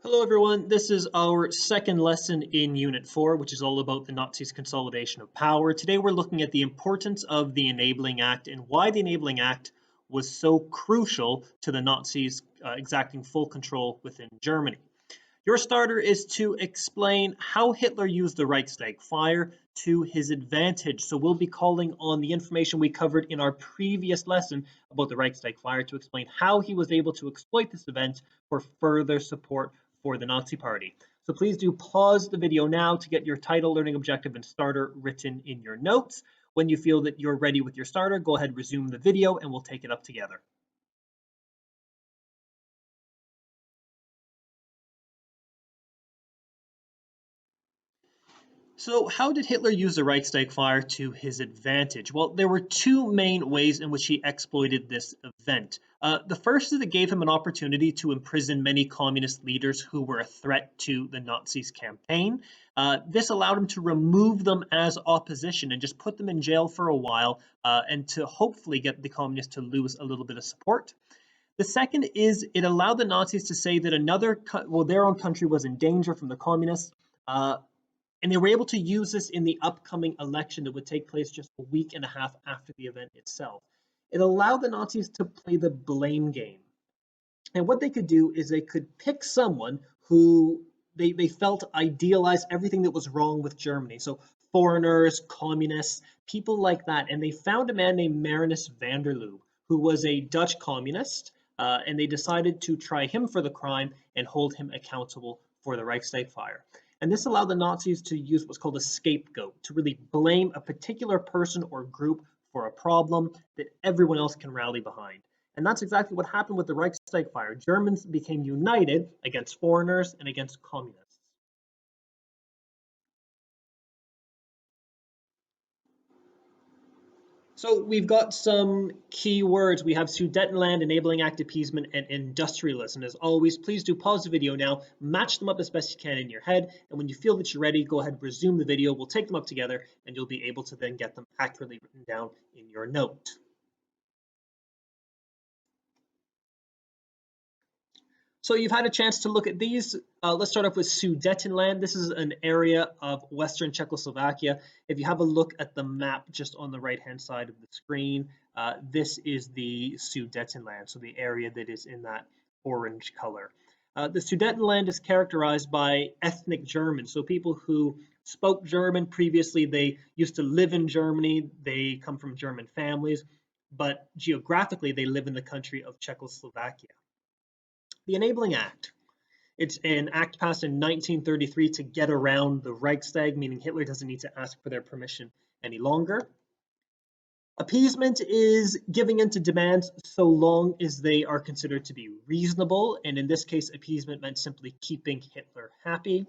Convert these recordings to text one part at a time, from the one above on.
Hello everyone, this is our second lesson in Unit 4, which is all about the Nazis' consolidation of power. Today we're looking at the importance of the Enabling Act and why the Enabling Act was so crucial to the Nazis exacting full control within Germany. Your starter is to explain how Hitler used the Reichstag fire to his advantage. So we'll be calling on the information we covered in our previous lesson about the Reichstag fire to explain how he was able to exploit this event for further support for the Nazi Party. So please do pause the video now to get your title, learning objective, and starter written in your notes. When you feel that you're ready with your starter, go ahead, resume the video, and we'll take it up together. So how did Hitler use the Reichstag fire to his advantage? Well, there were two main ways in which he exploited this event. The first is it gave him an opportunity to imprison many communist leaders who were a threat to the Nazis' campaign. This allowed him to remove them as opposition and just put them in jail for a while and to hopefully get the communists to lose a little bit of support. The second is it allowed the Nazis to say that their own country was in danger from the communists. And they were able to use this in the upcoming election that would take place just a week and a half after the event itself. It allowed the Nazis to play the blame game. And what they could do is they could pick someone who they felt idealized everything that was wrong with Germany. So foreigners, communists, people like that. And they found a man named Marinus van der Lubbe, who was a Dutch communist, and they decided to try him for the crime and hold him accountable for the Reichstag fire. And this allowed the Nazis to use what's called a scapegoat, to really blame a particular person or group for a problem that everyone else can rally behind. And that's exactly what happened with the Reichstag fire. Germans became united against foreigners and against communists. So we've got some key words. We have Sudetenland, Enabling Act, Appeasement, and Industrialist. And as always, please do pause the video now, match them up as best you can in your head, and when you feel that you're ready, go ahead and resume the video. We'll take them up together, and you'll be able to then get them accurately written down in your note. So you've had a chance to look at these. Let's start off with Sudetenland. This is an area of Western Czechoslovakia. If you have a look at the map just on the right-hand side of the screen, this is the Sudetenland, so the area that is in that orange color. The Sudetenland is characterized by ethnic Germans, so people who spoke German previously, they used to live in Germany, they come from German families, but geographically they live in the country of Czechoslovakia. The Enabling Act. It's an act passed in 1933 to get around the Reichstag, meaning Hitler doesn't need to ask for their permission any longer. Appeasement is giving in to demands so long as they are considered to be reasonable, and in this case, appeasement meant simply keeping Hitler happy.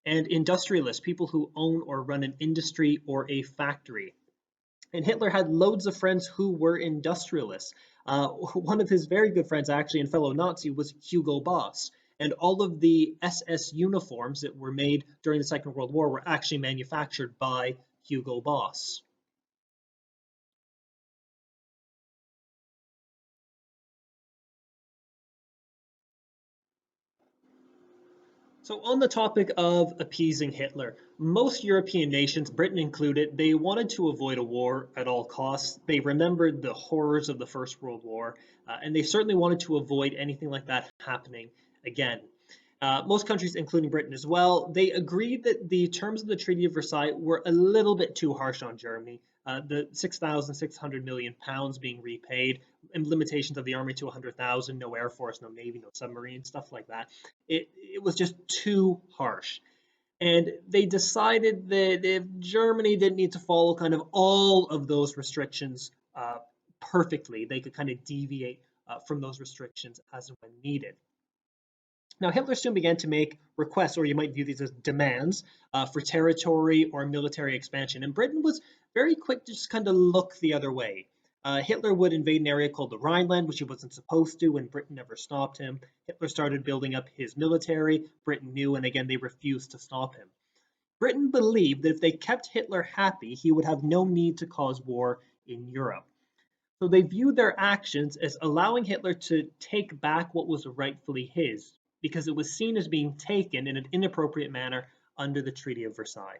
And industrialists, people who own or run an industry or a factory. And Hitler had loads of friends who were industrialists. One of his very good friends, actually, and fellow Nazi, was Hugo Boss. And all of the SS uniforms that were made during the Second World War were actually manufactured by Hugo Boss. So on the topic of appeasing Hitler, most European nations, Britain included, they wanted to avoid a war at all costs. They remembered the horrors of the First World War, and they certainly wanted to avoid anything like that happening again. Most countries, including Britain as well, they agreed that the terms of the Treaty of Versailles were a little bit too harsh on Germany. The 6,600 million pounds being repaid, and limitations of the army to 100,000, no air force, no navy, no submarine, stuff like that. It was just too harsh. And they decided that if Germany didn't need to follow kind of all of those restrictions perfectly, they could kind of deviate from those restrictions as and when needed. Now, Hitler soon began to make requests, or you might view these as demands, for territory or military expansion. And Britain was very quick to just kind of look the other way. Hitler would invade an area called the Rhineland, which he wasn't supposed to, and Britain never stopped him. Hitler started building up his military. Britain knew, and again, they refused to stop him. Britain believed that if they kept Hitler happy, he would have no need to cause war in Europe. So they viewed their actions as allowing Hitler to take back what was rightfully his, because it was seen as being taken in an inappropriate manner under the Treaty of Versailles.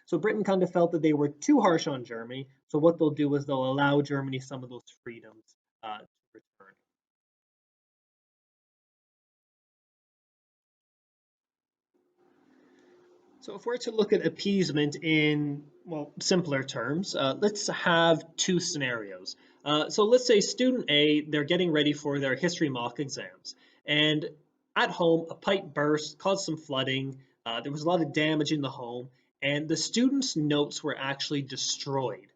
So Britain kind of felt that they were too harsh on Germany. So what they'll do is they'll allow Germany some of those freedoms to return. So if we're to look at appeasement in, well, simpler terms, let's have two scenarios. So let's say student A, they're getting ready for their history mock exams. And at home, a pipe burst, caused some flooding. There was a lot of damage in the home, and the students' notes were actually destroyed.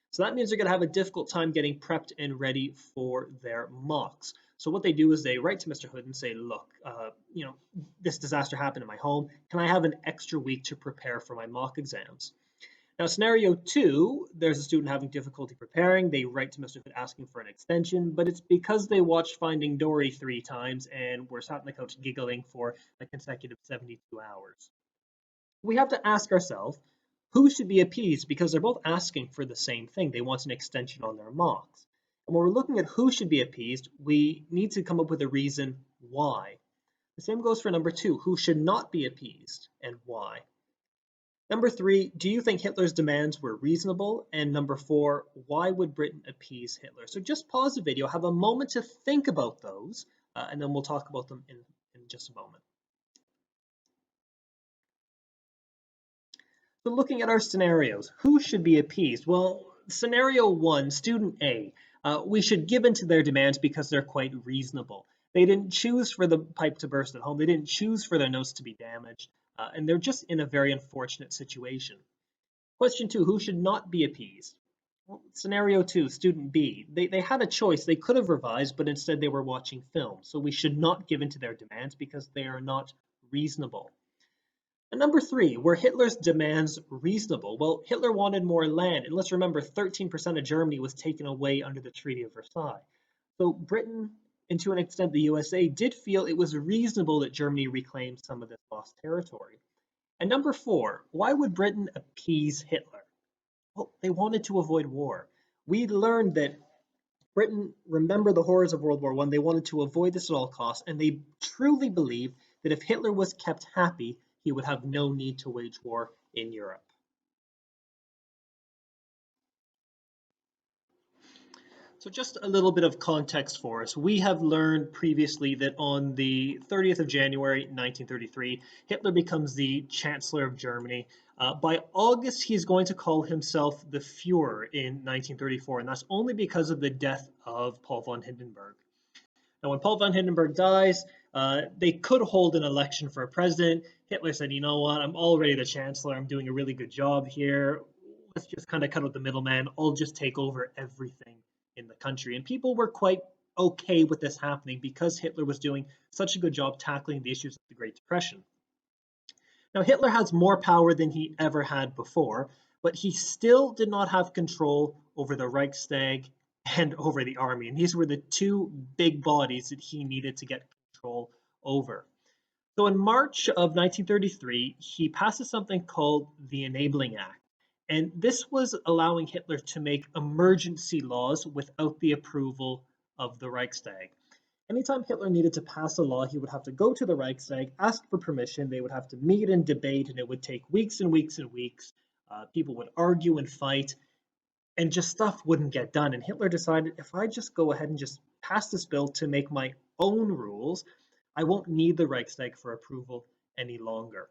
So that means they're going to have a difficult time getting prepped and ready for their mocks. So what they do is they write to Mr. Hood and say, look, this disaster happened in my home. Can I have an extra week to prepare for my mock exams? Now, scenario two, there's a student having difficulty preparing. They write to Mr. Hood asking for an extension, but it's because they watched Finding Dory 3 times and were sat on the couch giggling for a consecutive 72 hours. We have to ask ourselves, who should be appeased, because they're both asking for the same thing. They want an extension on their mocks. And when we're looking at who should be appeased, we need to come up with a reason why. The same goes for number two, who should not be appeased and why. Number three, do you think Hitler's demands were reasonable? And number four, why would Britain appease Hitler? So just pause the video, have a moment to think about those, and then we'll talk about them in just a moment. So looking at our scenarios, who should be appeased? Well, scenario one, student A, we should give in to their demands because they're quite reasonable. They didn't choose for the pipe to burst at home. They didn't choose for their notes to be damaged, and they're just in a very unfortunate situation. Question two, who should not be appeased? Well, scenario two, student B, they had a choice. They could have revised, but instead they were watching film. So we should not give in to their demands because they are not reasonable. And number three, were Hitler's demands reasonable? Well, Hitler wanted more land, and let's remember 13% of Germany was taken away under the Treaty of Versailles. So Britain, and to an extent the USA, did feel it was reasonable that Germany reclaim some of this lost territory. And number four, why would Britain appease Hitler? Well, they wanted to avoid war. We learned that Britain, remember the horrors of World War I, they wanted to avoid this at all costs, and they truly believed that if Hitler was kept happy, he would have no need to wage war in Europe. So just a little bit of context for us. We have learned previously that on the 30th of January 1933, Hitler becomes the Chancellor of Germany. By August, he's going to call himself the Führer in 1934, and that's only because of the death of Paul von Hindenburg. Now, when Paul von Hindenburg dies, they could hold an election for a president. Hitler said, you know what, I'm already the chancellor. I'm doing a really good job here. Let's just kind of cut out the middleman. I'll just take over everything in the country. And people were quite okay with this happening because Hitler was doing such a good job tackling the issues of the Great Depression. Now, Hitler has more power than he ever had before, but he still did not have control over the Reichstag and over the army. And these were the two big bodies that he needed to get control over. So in March of 1933, he passes something called the Enabling Act. And this was allowing Hitler to make emergency laws without the approval of the Reichstag. Anytime Hitler needed to pass a law, he would have to go to the Reichstag, ask for permission, they would have to meet and debate, and it would take weeks and weeks and weeks. People would argue and fight, and just stuff wouldn't get done. And Hitler decided, if I just go ahead and just pass this bill to make my own rules, I won't need the Reichstag for approval any longer.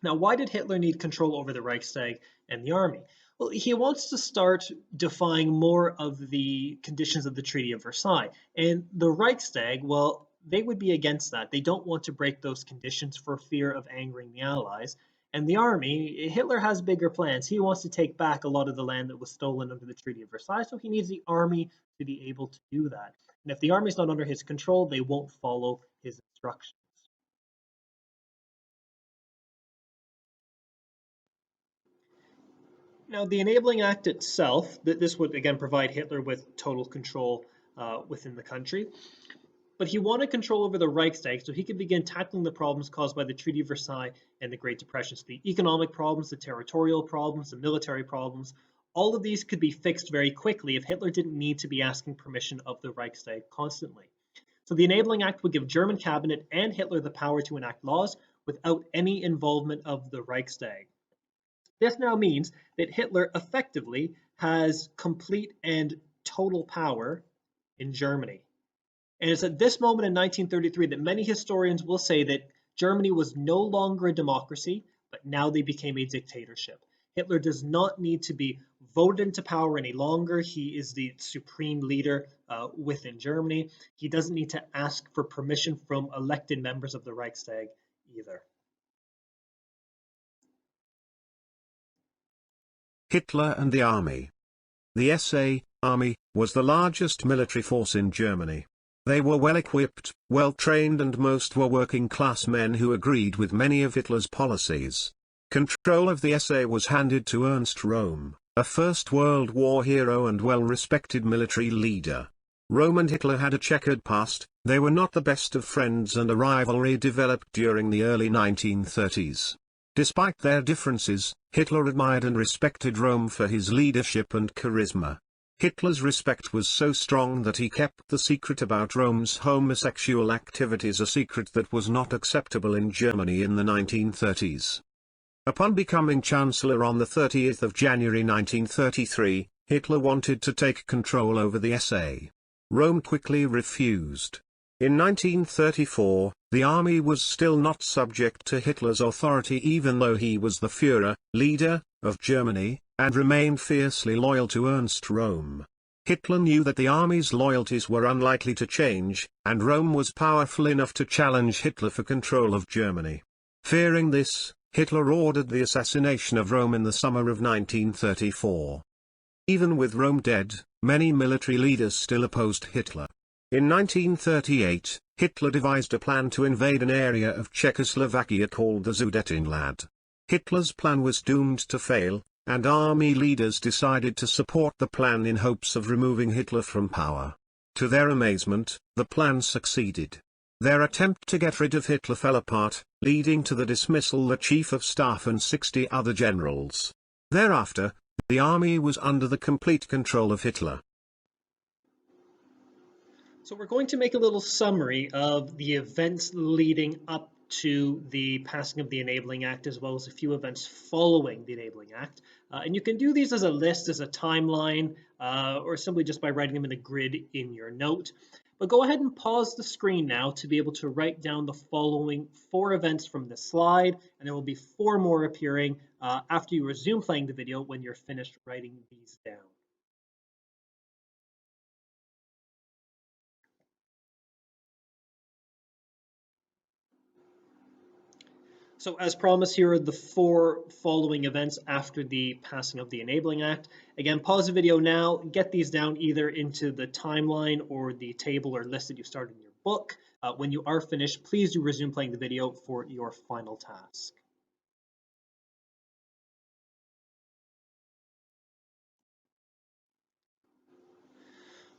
Now, why did Hitler need control over the Reichstag and the army? Well, he wants to start defying more of the conditions of the Treaty of Versailles. And the Reichstag, well, they would be against that. They don't want to break those conditions for fear of angering the Allies. And the army, Hitler has bigger plans. He wants to take back a lot of the land that was stolen under the Treaty of Versailles, so he needs the army to be able to do that. And if the army's not under his control, they won't follow his instructions. Now, the Enabling Act itself, this would again provide Hitler with total control within the country. But he wanted control over the Reichstag so he could begin tackling the problems caused by the Treaty of Versailles and the Great Depression. So the economic problems, the territorial problems, the military problems, all of these could be fixed very quickly if Hitler didn't need to be asking permission of the Reichstag constantly. So the Enabling Act would give German cabinet and Hitler the power to enact laws without any involvement of the Reichstag. This now means that Hitler effectively has complete and total power in Germany. And it's at this moment in 1933 that many historians will say that Germany was no longer a democracy, but now they became a dictatorship. Hitler does not need to be voted into power any longer. He is the supreme leader within Germany. He doesn't need to ask for permission from elected members of the Reichstag either. Hitler and the army. The SA army was the largest military force in Germany. They were well equipped, well trained, and most were working class men who agreed with many of Hitler's policies. Control of the SA was handed to Ernst Röhm, a First World War hero and well-respected military leader. Röhm and Hitler had a checkered past. They were not the best of friends, and a rivalry developed during the early 1930s. Despite their differences, Hitler admired and respected Röhm for his leadership and charisma. Hitler's respect was so strong that he kept the secret about Röhm's homosexual activities a secret that was not acceptable in Germany in the 1930s. Upon becoming Chancellor on the 30th of January 1933, Hitler wanted to take control over the SA. Röhm quickly refused. In 1934, the army was still not subject to Hitler's authority even though he was the Führer, leader, of Germany, and remained fiercely loyal to Ernst Röhm. Hitler knew that the army's loyalties were unlikely to change, and Röhm was powerful enough to challenge Hitler for control of Germany. Fearing this, Hitler ordered the assassination of Röhm in the summer of 1934. Even with Röhm dead, many military leaders still opposed Hitler. In 1938, Hitler devised a plan to invade an area of Czechoslovakia called the Sudetenland. Hitler's plan was doomed to fail, and army leaders decided to support the plan in hopes of removing Hitler from power. To their amazement, the plan succeeded. Their attempt to get rid of Hitler fell apart, leading to the dismissal of the Chief of Staff and 60 other generals. Thereafter, the army was under the complete control of Hitler. So we're going to make a little summary of the events leading up to the passing of the Enabling Act, as well as a few events following the Enabling Act. And you can do these as a list, as a timeline, or simply just by writing them in a grid in your note. But go ahead and pause the screen now to be able to write down the following 4 events from this slide, and there will be 4 more appearing after you resume playing the video when you're finished writing these down. So as promised, here are the 4 following events after the passing of the Enabling Act. Again, pause the video now, get these down either into the timeline or the table or list that you started in your book. When you are finished, please do resume playing the video for your final task.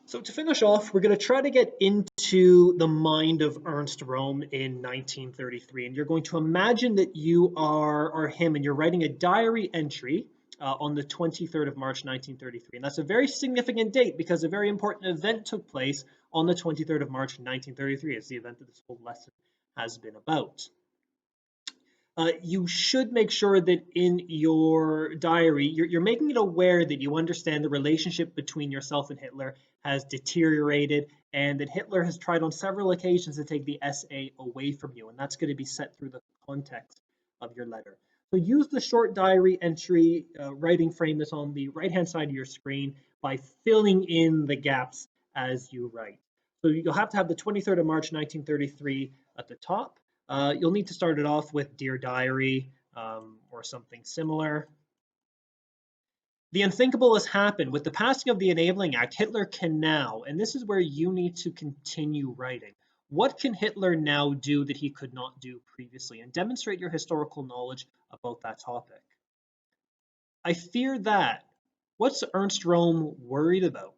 So to finish off, we're going to try to get into the mind of Ernst Röhm in 1933. And you're going to imagine that you are him and you're writing a diary entry on the 23rd of March, 1933. And that's a very significant date because a very important event took place on the 23rd of March, 1933. It's the event that this whole lesson has been about. You should make sure that in your diary, you're making it aware that you understand the relationship between yourself and Hitler has deteriorated and that Hitler has tried on several occasions to take the SA away from you. And that's going to be set through the context of your letter. So use the short diary entry writing frame that's on the right-hand side of your screen by filling in the gaps as you write. So you'll have to have the 23rd of March, 1933 at the top. You'll need to start it off with Dear Diary or something similar. The unthinkable has happened. With the passing of the Enabling Act, Hitler can now, and this is where you need to continue writing. What can Hitler now do that he could not do previously? And demonstrate your historical knowledge about that topic. I fear that. What's Ernst Röhm worried about?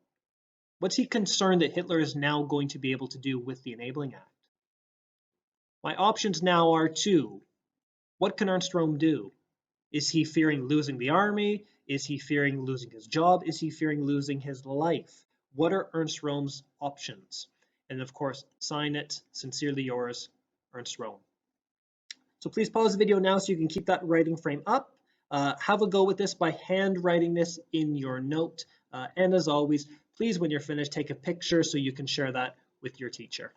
What's he concerned that Hitler is now going to be able to do with the Enabling Act? My options now are 2. What can Ernst Röhm do? Is he fearing losing the army? Is he fearing losing his job? Is he fearing losing his life? What are Ernst Röhm's options? And of course, sign it, sincerely yours, Ernst Rowan. So please pause the video now so you can keep that writing frame up. Have a go with this by hand writing this in your note. And as always, please, when you're finished, take a picture so you can share that with your teacher.